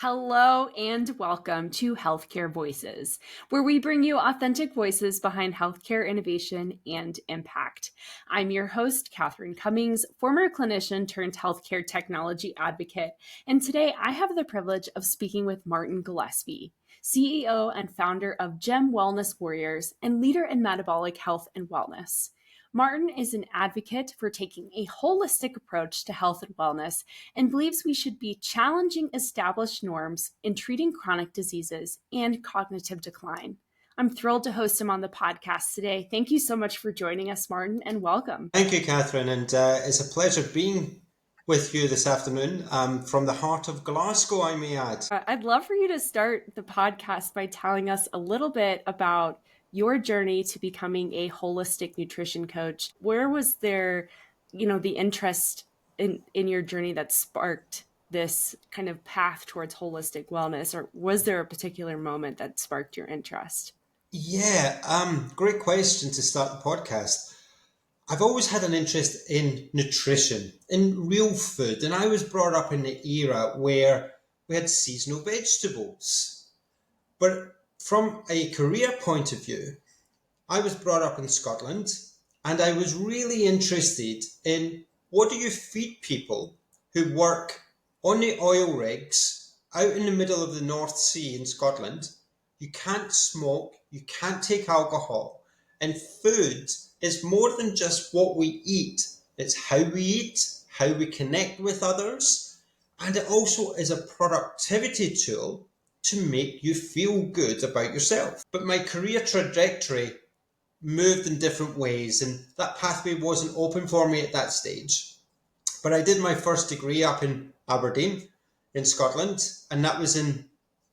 Hello and welcome to Healthcare Voices, where we bring you authentic voices behind healthcare innovation and impact. I'm your host, Catherine Cummings, former clinician turned healthcare technology advocate, and today I have the privilege of speaking with Martin Gillespie, CEO and founder of Gem Wellness Warriors and leader in metabolic health and wellness. Martin is an advocate for taking a holistic approach to health and wellness and believes we should be challenging established norms in treating chronic diseases and cognitive decline. I'm thrilled to host him on the podcast today. Thank you so much for joining us, Martin, and welcome. Thank you, Catherine, and it's a pleasure being with you this afternoon from the heart of Glasgow, I may add. I'd love for you to start the podcast by telling us a little bit about your journey to becoming a holistic nutrition coach. Where was there, the interest in your journey that sparked this kind of path towards holistic wellness, or was there a particular moment that sparked your interest? Yeah, great question to start the podcast. I've always had an interest in nutrition, in real food, and I was brought up in the era where we had seasonal vegetables. But from a career point of view, I was brought up in Scotland, and I was really interested in what do you feed people who work on the oil rigs out in the middle of the North Sea in Scotland. You can't smoke, you can't take alcohol, and food is more than just what we eat. It's how we eat, how we connect with others, and it also is a productivity tool to make you feel good about yourself. But my career trajectory moved in different ways, and that pathway wasn't open for me at that stage. But I did my first degree up in Aberdeen in Scotland, and that was in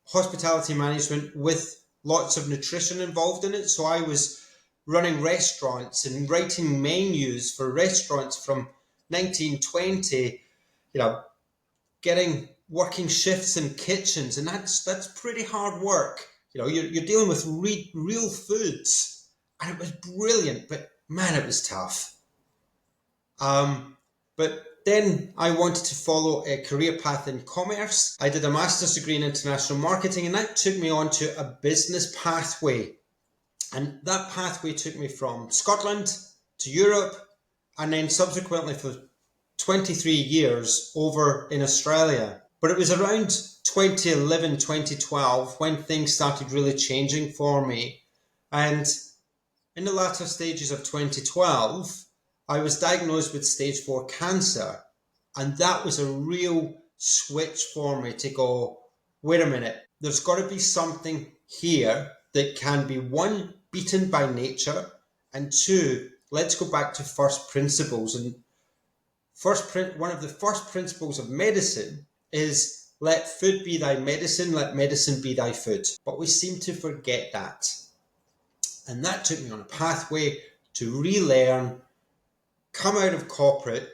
hospitality management with lots of nutrition involved in it. So I was running restaurants and writing menus for restaurants from 1920, getting working shifts in kitchens, and that's pretty hard work. You're dealing with real foods. And it was brilliant, but man, it was tough. But then I wanted to follow a career path in commerce. I did a master's degree in international marketing, and that took me onto a business pathway. And that pathway took me from Scotland to Europe, and then subsequently for 23 years over in Australia. But it was around 2011, 2012 when things started really changing for me. And in the latter stages of 2012, I was diagnosed with stage 4 cancer, and that was a real switch for me to go, wait a minute, there's got to be something here that can be, one, beaten by nature, and two, let's go back to first principles. And one of the first principles of medicine is let food be thy medicine, let medicine be thy food. But we seem to forget that. And that took me on a pathway to relearn, come out of corporate,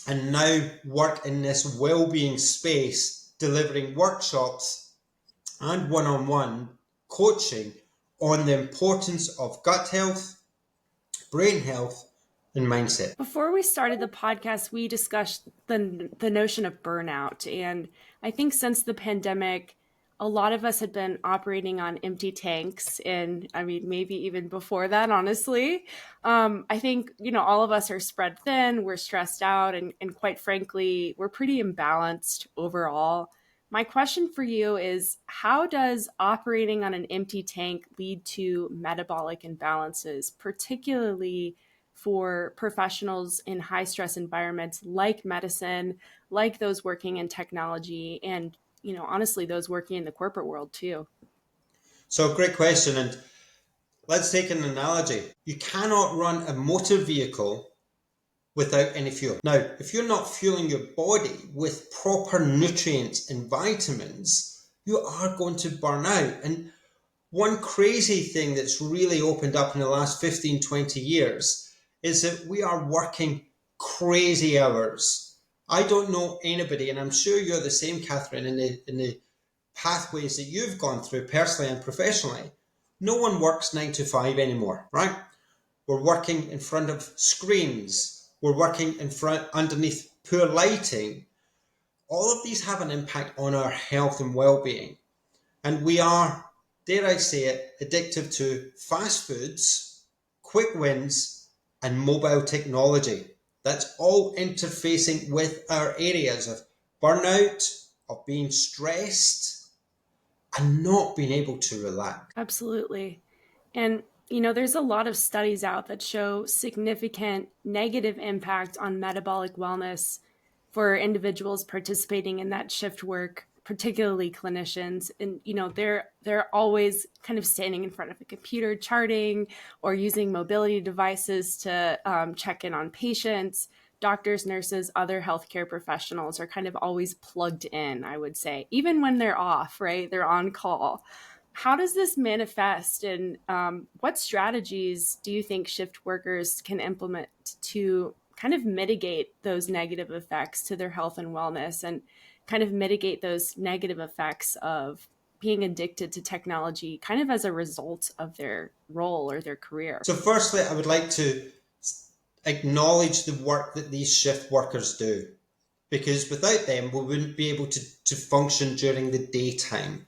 and now work in this well-being space, delivering workshops and one-on-one coaching on the importance of gut health, brain health, and mindset. Before we started the podcast, we discussed the notion of burnout. And I think since the pandemic, a lot of us had been operating on empty tanks. And I mean, maybe even before that, honestly. I think, all of us are spread thin, we're stressed out, and quite frankly, we're pretty imbalanced overall. My question for you is, how does operating on an empty tank lead to metabolic imbalances, particularly for professionals in high stress environments like medicine, like those working in technology, and honestly, those working in the corporate world too? So great question. And let's take an analogy. You cannot run a motor vehicle without any fuel. Now, if you're not fueling your body with proper nutrients and vitamins, you are going to burn out. And one crazy thing that's really opened up in the last 15, 20 years is that we are working crazy hours. I don't know anybody, and I'm sure you're the same, Catherine, in the pathways that you've gone through personally and professionally. No one works 9 to 5 anymore, right? We're working in front of screens. We're working in front underneath poor lighting. all of these have an impact on our health and well-being. And we are, dare I say it, addicted to fast foods, quick wins, and mobile technology. That's all interfacing with our areas of burnout, of being stressed, and not being able to relax. Absolutely. And, you know, there's a lot of studies out that show significant negative impact on metabolic wellness for individuals participating in that shift work, particularly clinicians. And, you know, they're always kind of standing in front of a computer charting or using mobility devices to check in on patients. Doctors, nurses, other healthcare professionals are kind of always plugged in, I would say, even when they're off, right? They're on call. How does this manifest, and what strategies do you think shift workers can implement to kind of mitigate those negative effects to their health and wellness, and kind of mitigate those negative effects of being addicted to technology kind of as a result of their role or their career? So firstly, I would like to acknowledge the work that these shift workers do, because without them, we wouldn't be able to function during the daytime.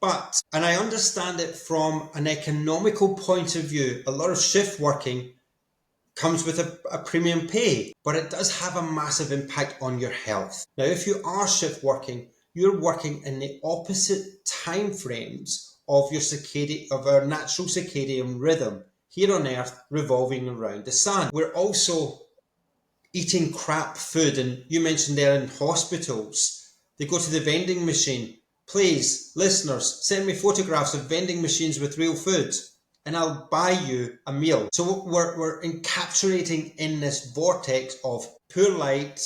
But, and I understand it from an economical point of view, a lot of shift working comes with a premium pay, but it does have a massive impact on your health. Now, if you are shift working, you're working in the opposite time frames of of our natural circadian rhythm here on Earth, revolving around the sun. We're also eating crap food, and you mentioned there in hospitals, they go to the vending machine. Please, listeners, send me photographs of vending machines with real food and I'll buy you a meal. So we're encapsulating in this vortex of poor light,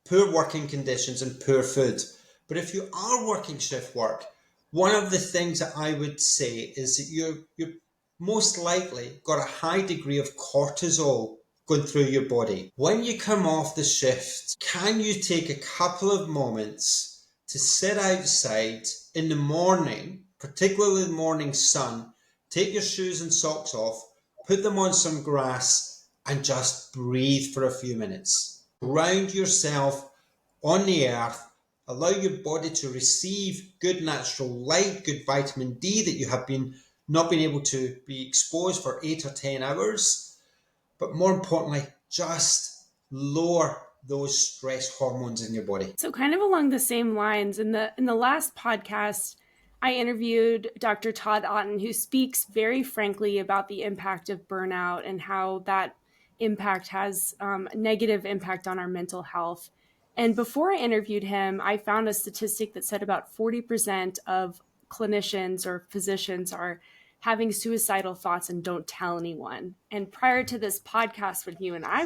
poor working conditions and poor food. But if you are working shift work, one of the things that I would say is that you're most likely got a high degree of cortisol going through your body. When you come off the shift, can you take a couple of moments to sit outside in the morning, particularly the morning sun, take your shoes and socks off, put them on some grass and just breathe for a few minutes. Ground yourself on the earth, allow your body to receive good natural light, good vitamin D that you have not been able to be exposed for 8 or 10 hours. But more importantly, just lower those stress hormones in your body. So kind of along the same lines, in the last podcast, I interviewed Dr. Todd Otten, who speaks very frankly about the impact of burnout and how that impact has a negative impact on our mental health. And before I interviewed him, I found a statistic that said about 40% of clinicians or physicians are having suicidal thoughts and don't tell anyone. And prior to this podcast, when you and I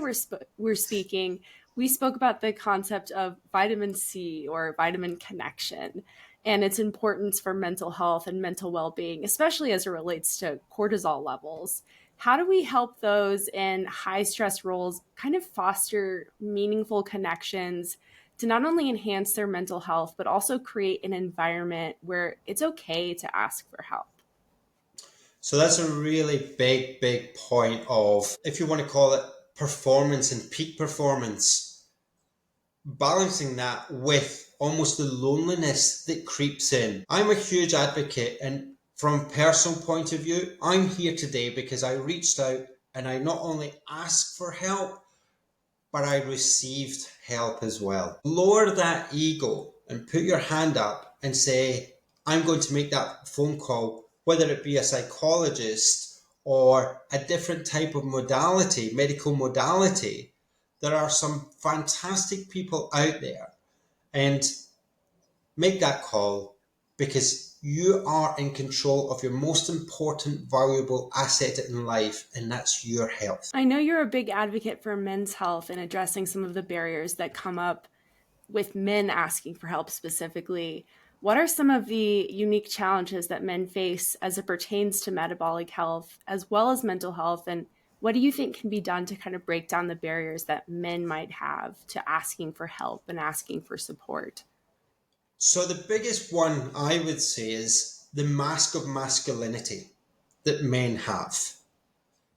were speaking, we spoke about the concept of vitamin C or vitamin connection and its importance for mental health and mental well-being, especially as it relates to cortisol levels. How do we help those in high stress roles kind of foster meaningful connections to not only enhance their mental health, but also create an environment where it's okay to ask for help? So that's a really big point of, if you want to call it performance and peak performance, balancing that with almost the loneliness that creeps in. I'm a huge advocate, and from a personal point of view, I'm here today because I reached out and I not only asked for help, but I received help as well. Lower that ego and put your hand up and say, I'm going to make that phone call, whether it be a psychologist or a different type of modality, medical modality. There are some fantastic people out there, and make that call, because you are in control of your most important, valuable asset in life, and that's your health. I know you're a big advocate for men's health and addressing some of the barriers that come up with men asking for help specifically. What are some of the unique challenges that men face as it pertains to metabolic health as well as mental health? And what do you think can be done to kind of break down the barriers that men might have to asking for help and asking for support? So the biggest one I would say is the mask of masculinity that men have.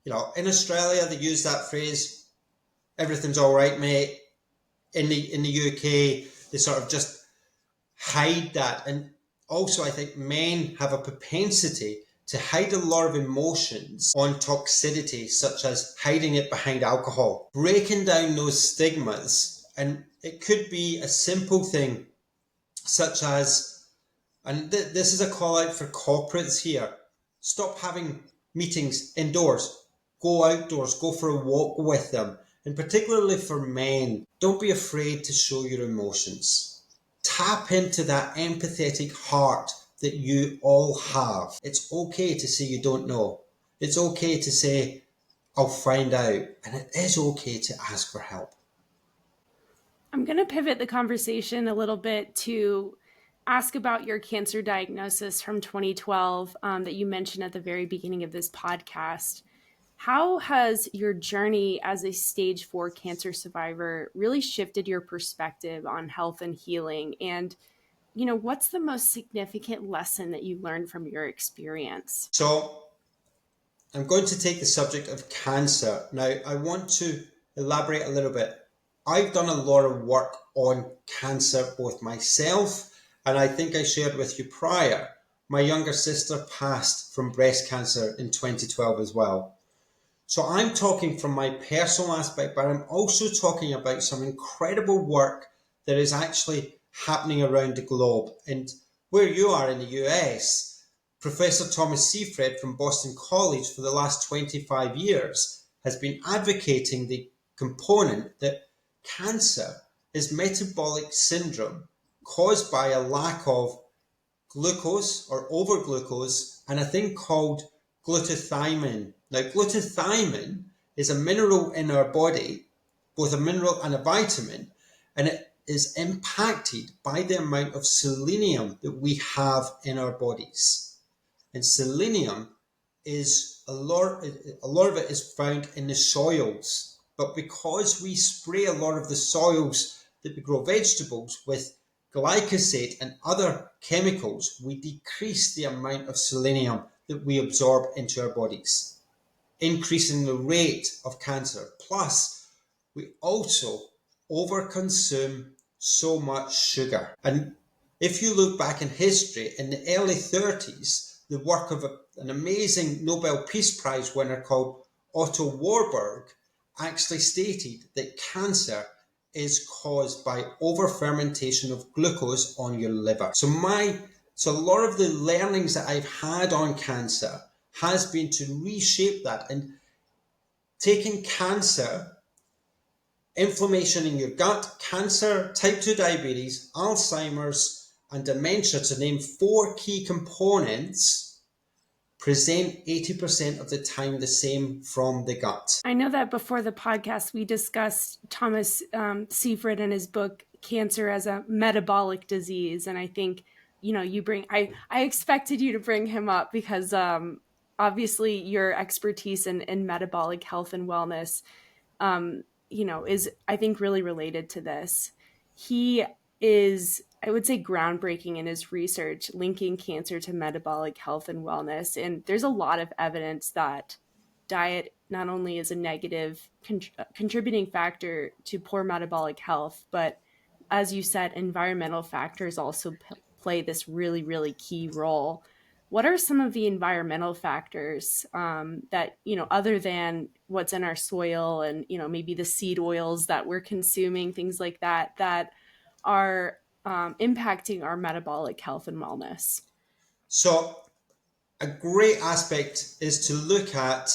You know, in Australia, they use that phrase, everything's all right, mate. in the UK, they sort of just hide that. And also, I think men have a propensity to hide a lot of emotions on toxicity, such as hiding it behind alcohol. Breaking down those stigmas, and it could be a simple thing, such as, and this is a call out for corporates here, stop having meetings indoors. Go outdoors, go for a walk with them. And particularly for men, don't be afraid to show your emotions. Tap into that empathetic heart that you all have. It's okay to say you don't know. It's okay to say, I'll find out. And it is okay to ask for help. I'm going to pivot the conversation a little bit to ask about your cancer diagnosis from 2012 that you mentioned at the very beginning of this podcast. How has your journey as a stage 4 cancer survivor really shifted your perspective on health and healing? And, what's the most significant lesson that you learned from your experience? So I'm going to take the subject of cancer. Now, I want to elaborate a little bit. I've done a lot of work on cancer, both myself, and I think I shared with you prior, my younger sister passed from breast cancer in 2012 as well. So I'm talking from my personal aspect, but I'm also talking about some incredible work that is actually happening around the globe. And where you are in the US, Professor Thomas Seyfried from Boston College for the last 25 years has been advocating the component that cancer is metabolic syndrome caused by a lack of glucose or over glucose and a thing called glutathione. Now, glutathione is a mineral in our body, both a mineral and a vitamin, and it is impacted by the amount of selenium that we have in our bodies. And selenium is a lot of it is found in the soils. But because we spray a lot of the soils that we grow vegetables with glyphosate and other chemicals, we decrease the amount of selenium that we absorb into our bodies, increasing the rate of cancer. Plus, we also overconsume so much sugar. And if you look back in history, in the early 30s, the work of an amazing Nobel Peace Prize winner called Otto Warburg actually stated that cancer is caused by over-fermentation of glucose on your liver. So a lot of the learnings that I've had on cancer has been to reshape that and taking cancer, inflammation in your gut, cancer, type 2 diabetes, Alzheimer's, and dementia, to name 4 key components, present 80% of the time the same from the gut. I know that before the podcast, we discussed Thomas Seyfried and his book, Cancer as a Metabolic Disease. And I think, I expected you to bring him up because obviously your expertise in metabolic health and wellness, is, I think, really related to this. He is, I would say, groundbreaking in his research, linking cancer to metabolic health and wellness. And there's a lot of evidence that diet not only is a negative contributing factor to poor metabolic health, but as you said, environmental factors also play this really, really key role. What are some of the environmental factors that, other than what's in our soil and, maybe the seed oils that we're consuming, things like that, that are impacting our metabolic health and wellness? So a great aspect is to look at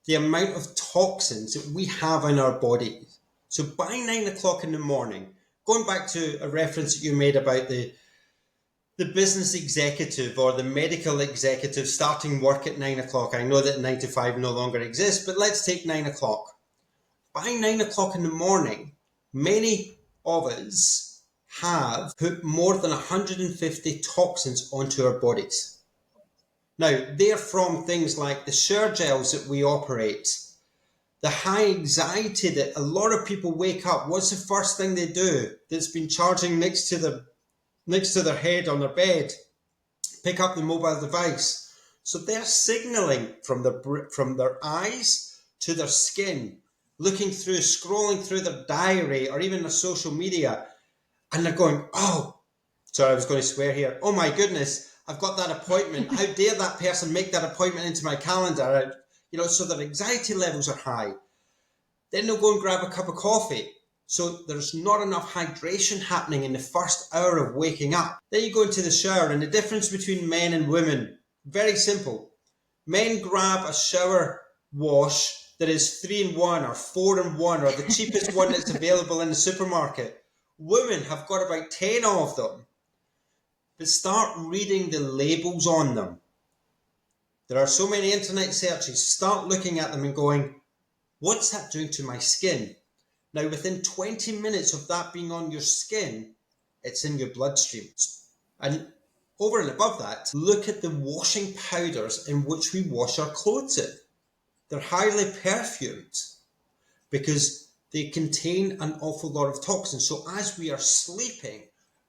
the amount of toxins that we have in our body. So by 9 o'clock in the morning, going back to a reference that you made about the business executive or the medical executive starting work at 9 o'clock. I know that 9 to 5 no longer exists, but let's take 9 o'clock. By 9 o'clock in the morning, many of us have put more than 150 toxins onto our bodies. Now, they're from things like the shower gels that we operate, the high anxiety that a lot of people wake up. What's the first thing they do that's been charging next to their head on their bed? Pick up the mobile device. So they're signaling from their eyes to their skin scrolling through their diary or even their social media, and they're going, oh, sorry, I was going to swear here. Oh my goodness, I've got that appointment. How dare that person make that appointment into my calendar? So their anxiety levels are high. Then they'll go and grab a cup of coffee. So there's not enough hydration happening in the first hour of waking up. Then you go into the shower, and the difference between men and women, very simple. Men grab a shower wash that is 3-in-1 or 4-in-1 or the cheapest one that's available in the supermarket. Women have got about 10 of them. But start reading the labels on them. There are so many internet searches. Start looking at them and going, what's that doing to my skin? Now, within 20 minutes of that being on your skin, it's in your bloodstream. And over and above that, look at the washing powders in which we wash our clothes in. They're highly perfumed because they contain an awful lot of toxins. So as we are sleeping,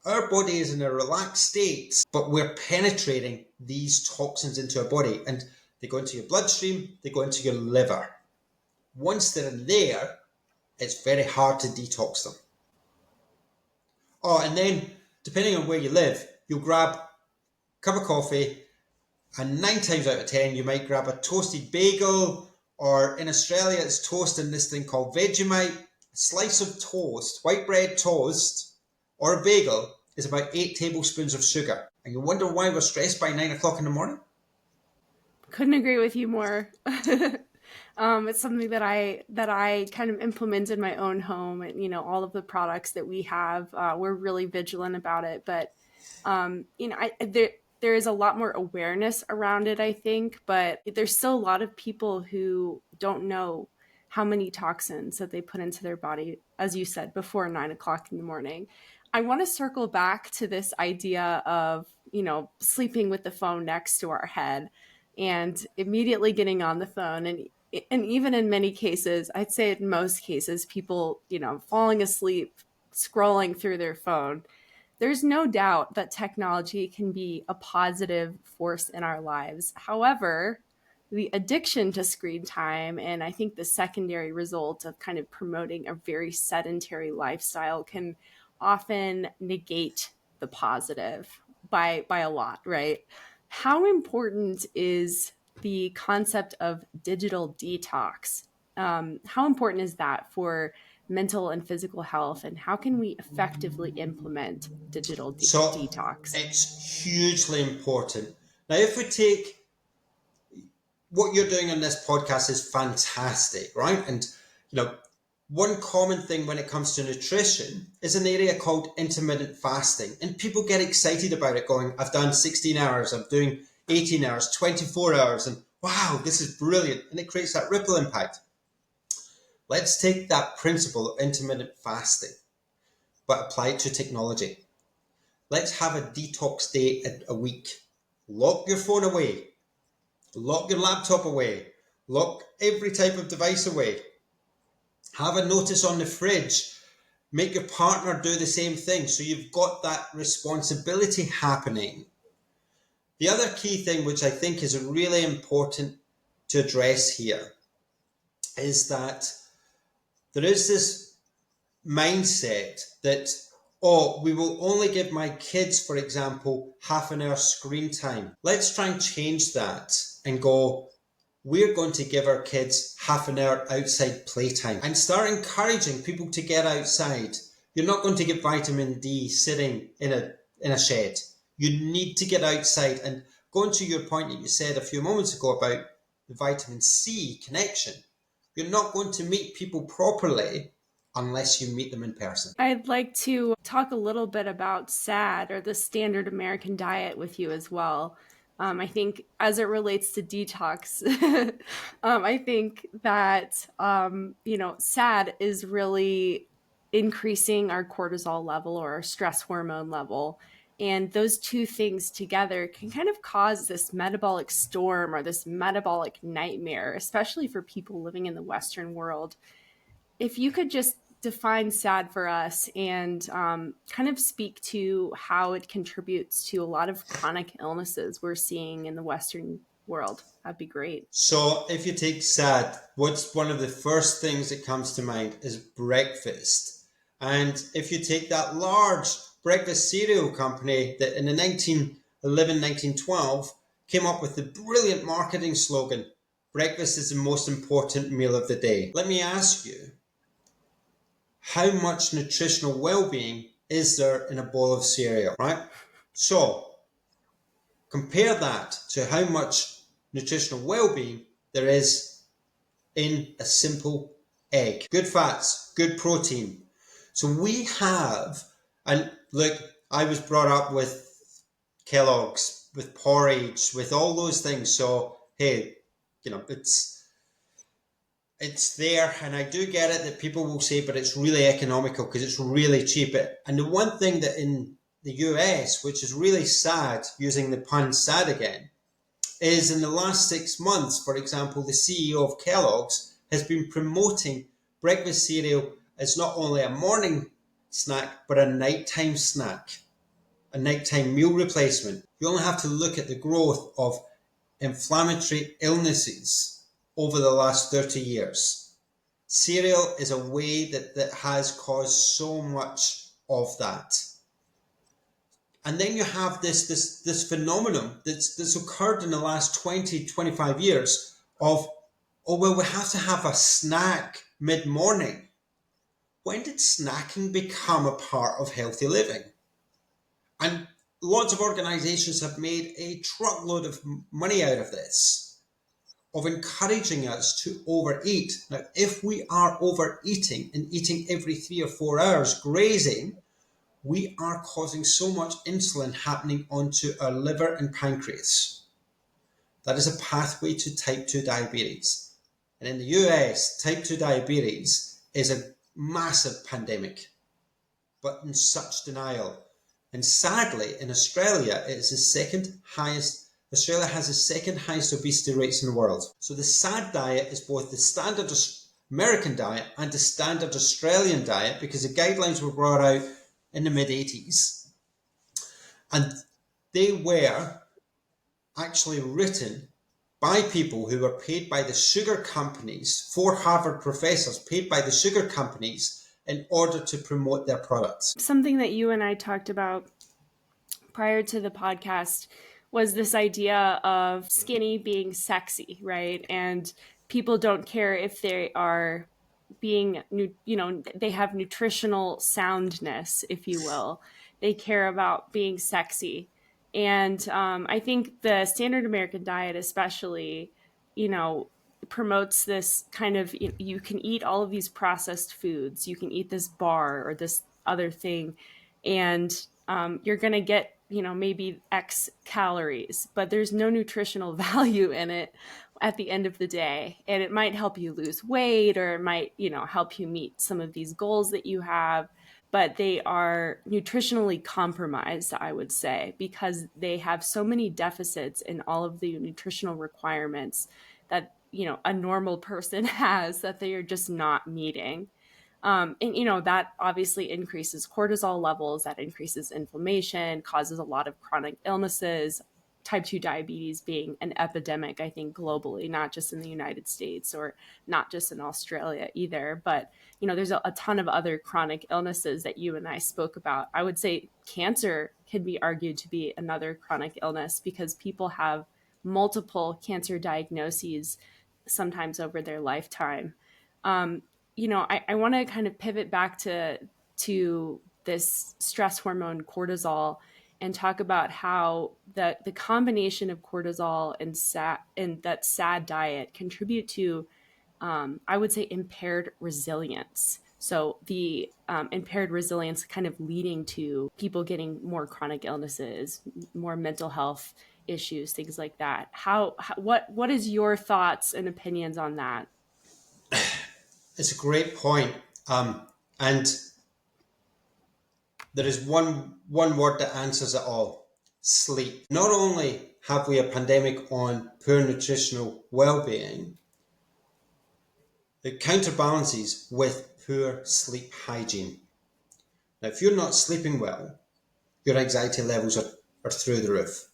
our body is in a relaxed state, but we're penetrating these toxins into our body, and they go into your bloodstream, they go into your liver. Once they're in there, it's very hard to detox them. Oh, and then depending on where you live, you'll grab a cup of coffee, and 9 times out of 10, you might grab a toasted bagel, or in Australia, it's toast in this thing called Vegemite. A slice of toast, white bread toast, or a bagel is about 8 tablespoons of sugar. And you wonder why we're stressed by 9 o'clock in the morning? Couldn't agree with you more. It's something that I kind of implement in my own home, and all of the products that we have, we're really vigilant about it. But there is a lot more awareness around it, I think, but there's still a lot of people who don't know how many toxins that they put into their body, as you said, before 9 o'clock in the morning. I want to circle back to this idea of, sleeping with the phone next to our head and immediately getting on the phone. And even in many cases, I'd say in most cases, people, falling asleep, scrolling through their phone. There's no doubt that technology can be a positive force in our lives. However, the addiction to screen time, and I think the secondary result of kind of promoting a very sedentary lifestyle, can often negate the positive by a lot, right? How important is the concept of digital detox? How important is that for mental and physical health, and how can we effectively implement digital detox? It's hugely important. Now, if we take what you're doing on this podcast is fantastic, right? And one common thing when it comes to nutrition is an area called intermittent fasting, and people get excited about it, going, I've done 16 hours, I'm doing 18 hours, 24 hours, and wow, this is brilliant, and it creates that ripple impact. Let's take that principle of intermittent fasting, but apply it to technology. Let's have a detox day a week. Lock your phone away. Lock your laptop away. Lock every type of device away. Have a notice on the fridge. Make your partner do the same thing, so you've got that responsibility happening. The other key thing, which I think is really important to address here, is that there is this mindset that, we will only give my kids, for example, half an hour screen time. Let's try and change that and go, we're going to give our kids half an hour outside playtime and start encouraging people to get outside. You're not going to get vitamin D sitting in a shed. You need to get outside. And going to your point that you said a few moments ago about the vitamin C connection, you're not going to meet people properly unless you meet them in person. I'd like to talk a little bit about SAD, or the standard American diet, with you as well. I think as it relates to detox, I think that, SAD is really increasing our cortisol level, or our stress hormone level. And those two things together can kind of cause this metabolic storm, or this metabolic nightmare, especially for people living in the Western world. If you could just define SAD for us, and kind of speak to how it contributes to a lot of chronic illnesses we're seeing in the Western world. That'd be great. So if you take SAD, what's one of the first things that comes to mind is breakfast. And if you take that large breakfast cereal company that in the 1911, 1912 came up with the brilliant marketing slogan, breakfast is the most important meal of the day. Let me ask you, how much nutritional well-being is there in a bowl of cereal, right? So compare that to how much nutritional well-being there is in a simple egg. Good fats, good protein. So we have, and look, I was brought up with Kellogg's, with porridge, with all those things. So, hey, it's there, and I do get it that people will say, but it's really economical because it's really cheap. And the one thing that in the US, which is really sad, using the pun sad again, is in the last 6 months, for example, the CEO of Kellogg's has been promoting breakfast cereal as not only a morning snack, but a nighttime snack, a nighttime meal replacement. You only have to look at the growth of inflammatory illnesses over the last 30 years. Cereal is a way that has caused so much of that. And then you have this phenomenon that's occurred in the last 20, 25 years of, oh, well, we have to have a snack mid-morning. When did snacking become a part of healthy living? And lots of organizations have made a truckload of money out of this, of encouraging us to overeat. Now, if we are overeating and eating every 3 or 4 hours, grazing, we are causing so much insulin happening onto our liver and pancreas. That is a pathway to type 2 diabetes. And in the US, type 2 diabetes is a massive pandemic, but in such denial. And sadly, in Australia, it is the second highest. Australia has the second highest obesity rates in the world. So the SAD diet is both the standard American diet and the standard Australian diet, because the guidelines were brought out in the mid-80s. And they were actually written by people who were paid by the sugar companies, 4 Harvard professors paid by the sugar companies in order to promote their products. Something that you and I talked about prior to the podcast was this idea of skinny being sexy, right? And people don't care if they are being, they have nutritional soundness, if you will. They care about being sexy. And I think the standard American diet, especially, promotes this kind of, you can eat all of these processed foods, you can eat this bar or this other thing, and you're going to get, maybe X calories, but there's no nutritional value in it at the end of the day. And it might help you lose weight, or it might, help you meet some of these goals that you have, but they are nutritionally compromised, I would say, because they have so many deficits in all of the nutritional requirements that, a normal person has, that they are just not meeting. And, that obviously increases cortisol levels, that increases inflammation, causes a lot of chronic illnesses, type 2 diabetes being an epidemic, I think, globally, not just in the United States or not just in Australia either. But, there's a ton of other chronic illnesses that you and I spoke about. I would say cancer can be argued to be another chronic illness, because people have multiple cancer diagnoses sometimes over their lifetime. I want to kind of pivot back to this stress hormone cortisol and talk about how the combination of cortisol and that SAD diet contribute to, I would say, impaired resilience. So the impaired resilience kind of leading to people getting more chronic illnesses, more mental health issues, things like that. What is your thoughts and opinions on that? It's a great point. And there is one word that answers it all: sleep. Not only have we a pandemic on poor nutritional well-being, it counterbalances with poor sleep hygiene. Now, if you're not sleeping well, your anxiety levels are through the roof.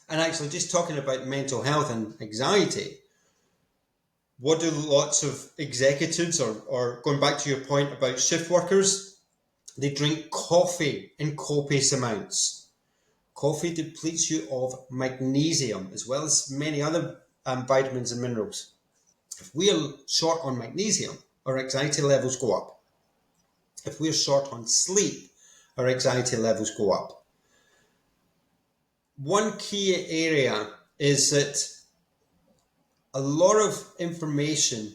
And actually, just talking about mental health and anxiety, what do lots of executives, or going back to your point about shift workers, they drink coffee in copious amounts. Coffee depletes you of magnesium as well as many other vitamins and minerals. If we are short on magnesium, our anxiety levels go up. If we're short on sleep, our anxiety levels go up. One key area is that a lot of information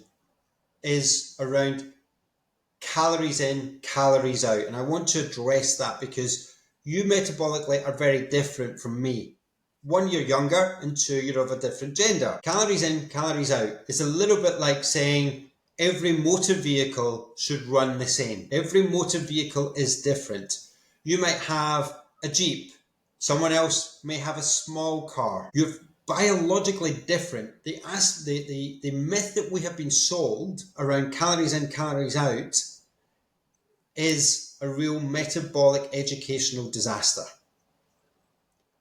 is around calories in, calories out. And I want to address that because you metabolically are very different from me. One, you're younger, and two, you're of a different gender. Calories in, calories out is a little bit like saying every motor vehicle should run the same. Every motor vehicle is different. You might have a Jeep. Someone else may have a small car. You're biologically different. The myth that we have been sold around calories in, calories out is a real metabolic educational disaster.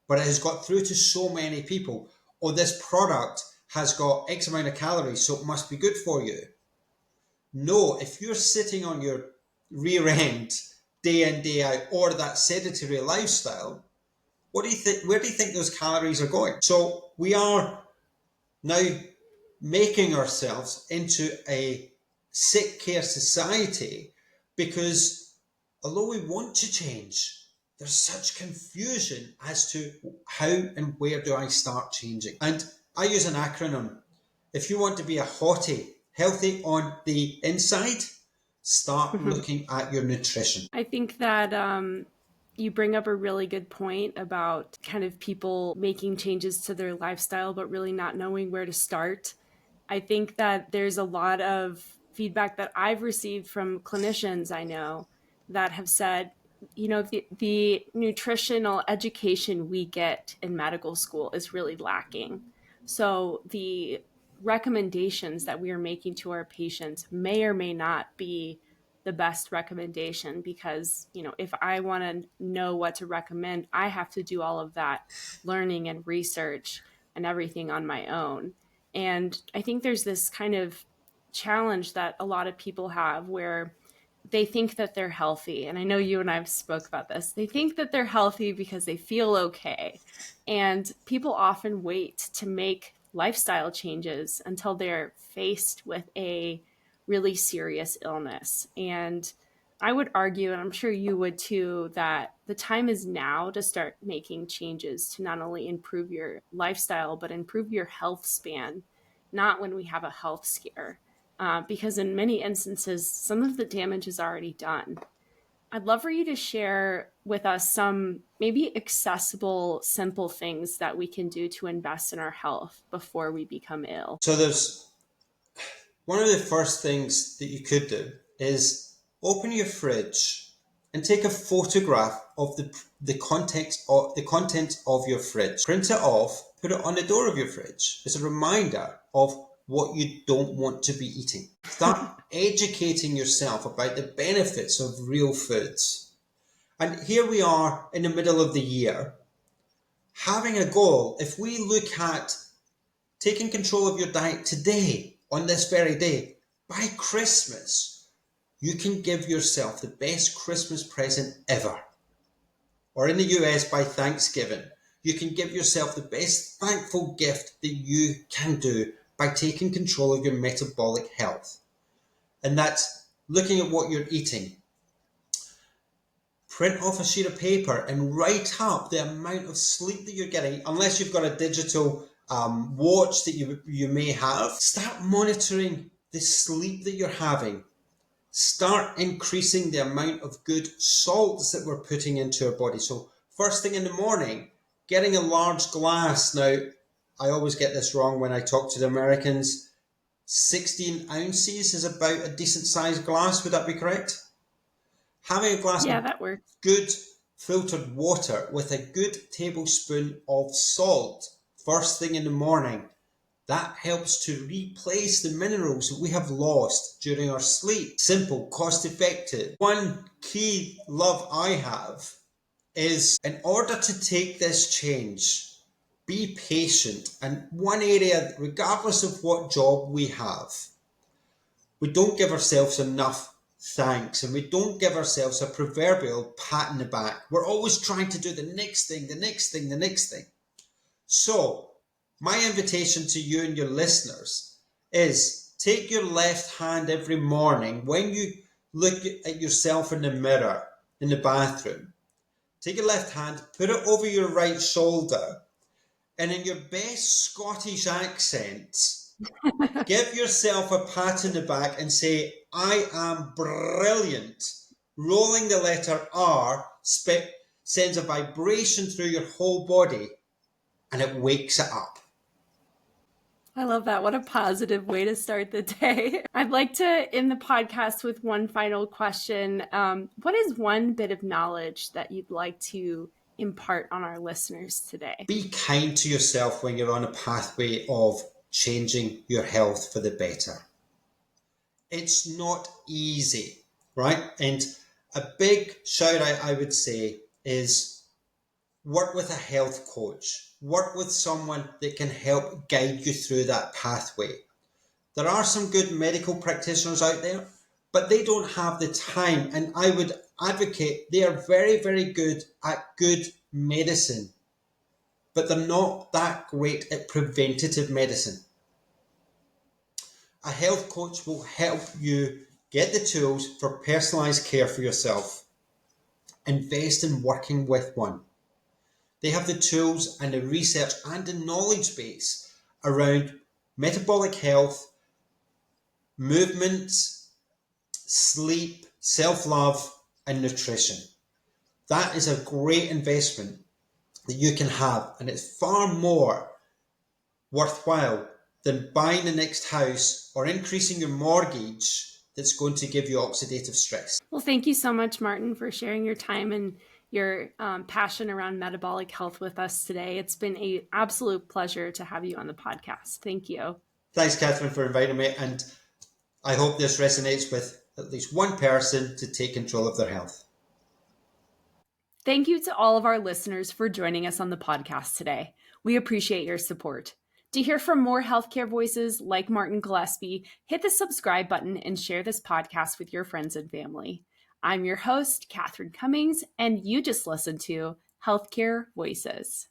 But it has got through to so many people. Oh, this product has got X amount of calories, so it must be good for you. No, if you're sitting on your rear end day in, day out, or that sedentary lifestyle, what do you think? Where do you think those calories are going? So we are now making ourselves into a sick care society because although we want to change, there's such confusion as to how and where do I start changing. And I use an acronym. If you want to be a hottie, healthy on the inside, start looking at your nutrition. I think that you bring up a really good point about kind of people making changes to their lifestyle, but really not knowing where to start. I think that there's a lot of feedback that I've received from clinicians I know that have said, you know, the nutritional education we get in medical school is really lacking. So the recommendations that we are making to our patients may or may not be the best recommendation because, you know, if I want to know what to recommend, I have to do all of that learning and research and everything on my own. And I think there's this kind of challenge that a lot of people have where they think that they're healthy. And I know you and I've spoke about this. They think that they're healthy because they feel okay. And people often wait to make lifestyle changes until they're faced with a really serious illness. And I would argue, and I'm sure you would too, that the time is now to start making changes to not only improve your lifestyle, but improve your health span, not when we have a health scare. Because in many instances, some of the damage is already done. I'd love for you to share with us some maybe accessible, simple things that we can do to invest in our health before we become ill. So there's one of the first things that you could do is open your fridge and take a photograph of the contents of your fridge. Print it off, put it on the door of your fridge. It's a reminder of what you don't want to be eating. Start educating yourself about the benefits of real foods. And here we are in the middle of the year, having a goal. If we look at taking control of your diet today, on this very day, by Christmas, you can give yourself the best Christmas present ever. Or in the US, by Thanksgiving, you can give yourself the best thankful gift that you can do by taking control of your metabolic health. And that's looking at what you're eating. Print off a sheet of paper and write up the amount of sleep that you're getting, unless you've got a digital watch that you may have. Start monitoring the sleep that you're having. Start increasing the amount of good salts that we're putting into our body. So first thing in the morning, getting a large glass. Now, I always get this wrong when I talk to the Americans. 16 ounces is about a decent sized glass. Would that be correct? Having a glass Yeah, of that works. good filtered water with a good tablespoon of salt first thing in the morning, that helps to replace the minerals that we have lost during our sleep. Simple, cost effective. One key love I have is, in order to take this change, be patient. And one area, regardless of what job we have, we don't give ourselves enough thanks, and we don't give ourselves a proverbial pat in the back. We're always trying to do the next thing, the next thing, the next thing. So my invitation to you and your listeners is take your left hand every morning when you look at yourself in the mirror in the bathroom. Take your left hand, put it over your right shoulder, and in your best Scottish accent, give yourself a pat in the back and say, I am brilliant. Rolling the letter R sends a vibration through your whole body and it wakes it up. I love that. What a positive way to start the day. I'd like to end the podcast with one final question. What is one bit of knowledge that you'd like to impart on our listeners today? Be kind to yourself when you're on a pathway of changing your health for the better. It's not easy, right? And a big shout out, I would say, is work with a health coach. Work with someone that can help guide you through that pathway. There are some good medical practitioners out there, but they don't have the time. And I would advocate they are very, very good at good medicine, but they're not that great at preventative medicine. A health coach will help you get the tools for personalized care for yourself. Invest in working with one. They have the tools and the research and the knowledge base around metabolic health, movement, sleep, self-love, and nutrition. That is a great investment that you can have, and it's far more worthwhile than buying the next house or increasing your mortgage that's going to give you oxidative stress. Well, thank you so much, Martin, for sharing your time and your passion around metabolic health with us today. It's been an absolute pleasure to have you on the podcast. Thank you. Thanks, Catherine, for inviting me, and I hope this resonates with at least one person to take control of their health. Thank you to all of our listeners for joining us on the podcast today. We appreciate your support. To hear from more healthcare voices like Martin Gillespie, hit the subscribe button and share this podcast with your friends and family. I'm your host, Catherine Cummings, and you just listened to Healthcare Voices.